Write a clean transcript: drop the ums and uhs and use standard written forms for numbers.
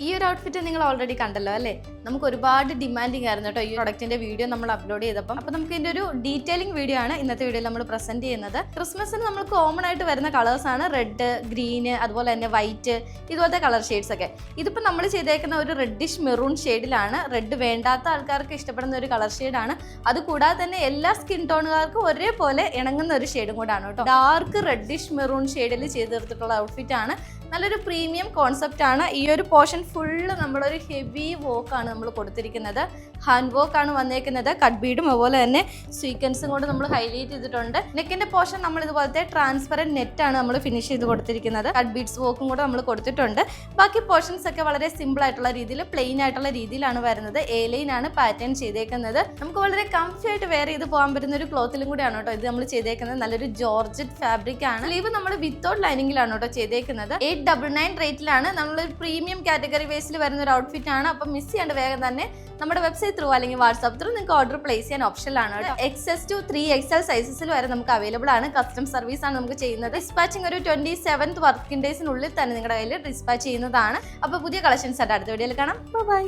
ഈ ഒരു ഔട്ട്ഫിറ്റ് നിങ്ങൾ ഓൾറെഡി കണ്ടല്ലോ അല്ലേ? നമുക്ക് ഒരുപാട് ഡിമാൻഡിങ് ആയിരുന്നു കേട്ടോ ഈ പ്രൊഡക്റ്റിന്റെ വീഡിയോ നമ്മൾ അപ്ലോഡ് ചെയ്തപ്പം. അപ്പോൾ നമുക്ക് ഇതിന്റെ ഒരു ഡീറ്റെയിലിംഗ് വീഡിയോ ആണ് ഇന്നത്തെ വീഡിയോയിൽ നമ്മൾ പ്രസന്റ് ചെയ്യുന്നത്. ക്രിസ്മസിന് നമ്മൾ കോമൺ ആയിട്ട് വരുന്ന കളേഴ്സ് ആണ് റെഡ്, ഗ്രീന്, അതുപോലെ തന്നെ വൈറ്റ്, ഇതുപോലത്തെ കളർ ഷെയ്ഡ്സ് ഒക്കെ. ഇതിപ്പോൾ നമ്മൾ ചെയ്തേക്കുന്ന ഒരു റെഡിഷ് മെറൂൺ ഷെയ്ഡിലാണ്. റെഡ് വേണ്ടാത്ത ആൾക്കാർക്ക് ഇഷ്ടപ്പെടുന്ന ഒരു കളർ ഷെയ്ഡാണ്. അതുകൂടാതെ തന്നെ എല്ലാ സ്കിൻ ടോണുകാർക്കും ഒരേപോലെ ഇണങ്ങുന്ന ഒരു ഷെയ്ഡും കൂടാണ് കേട്ടോ. ഡാർക്ക് റെഡിഷ് മെറൂൺ ഷെയ്ഡിൽ ചെയ്ത് തീർത്തിട്ടുള്ള ഔട്ട്ഫിറ്റ് ആണ്. നല്ലൊരു പ്രീമിയം കോൺസെപ്റ്റ് ആണ്. ഈ ഒരു പോർഷൻ ഫുള്ള് നമ്മളൊരു ഹെവി വർക്കാണ് നമ്മൾ കൊടുത്തിരിക്കുന്നത്. ഹാൻഡ് വർക്ക് ആണ് വന്നേക്കുന്നത്. കട്ട് ബീഡും അതുപോലെ തന്നെ സ്വീക്വൻസും കൊണ്ട് നമ്മൾ ഹൈലൈറ്റ് ചെയ്തിട്ടുണ്ട്. നെക്കിന്റെ പോർഷൻ നമ്മൾ ഇതുപോലത്തെ ട്രാൻസ്പെറന്റ് നെറ്റ് ആണ് നമ്മൾ ഫിനിഷ് ചെയ്ത് കൊടുത്തിരിക്കുന്നത്. കട്ട് ബീഡ്സ് വർക്കും കൂടെ നമ്മൾ കൊടുത്തിട്ടുണ്ട്. ബാക്കി പോർഷൻസ് ഒക്കെ വളരെ സിമ്പിൾ ആയിട്ടുള്ള രീതിയിൽ, പ്ലെയിൻ ആയിട്ടുള്ള രീതിയിലാണ് വരുന്നത്. എ ലൈൻ ആണ് പാറ്റേൺ ചെയ്തേക്കുന്നത്. നമുക്ക് വളരെ കംഫി ആയിട്ട് വെയർ ചെയ്ത് പോകാൻ പറ്റുന്ന ഒരു ക്ലോത്തിലും കൂടിയാണ് കേട്ടോ ഇത് നമ്മൾ ചെയ്തേക്കുന്നത്. നല്ലൊരു ജോർജറ്റ് ഫാബ്രിക് ആണ്. സ്ലീവ് നമ്മൾ വിത്തൗട്ട് ലൈനിങ്ങിലാണ് കേട്ടോ ചെയ്തേക്കുന്നത്. 899 റേറ്റിലാണ്. നമ്മളൊരു പ്രീമിയം കാറ്റഗറി വേസിൽ വരുന്ന ഒരു ഔട്ട്ഫിറ്റ് ആണ്. അപ്പം മിസ് ചെയ്യാണ്ട് വേഗം തന്നെ നമ്മുടെ വെബ്സൈറ്റ് ത്രൂ അല്ലെങ്കിൽ വാട്സ്ആപ്പ് ത്രൂ നിങ്ങൾക്ക് ഓർഡർ പ്ലേസ് ചെയ്യാൻ ഓപ്ഷൻ ആണ് കേട്ടോ. XS to 3XL സൈസസിൽ വരെ നമുക്ക് അവൈലബിൾ ആണ്. കസ്റ്റം സർവീസ് ആണ് നമുക്ക് ചെയ്യുന്നത്. ഡിസ്പാച്ചിങ് ഒരു 27th വർക്കിംഗ് ഡേയ്സിനുള്ളിൽ തന്നെ നിങ്ങളുടെ കയ്യിൽ ഡിസ്പാച്ച് ചെയ്യുന്നതാണ്. അപ്പോൾ പുതിയ കളക്ഷൻസ് ആയിട്ട് അടുത്ത വീഡിയോയിൽ കാണാം. ബൈ.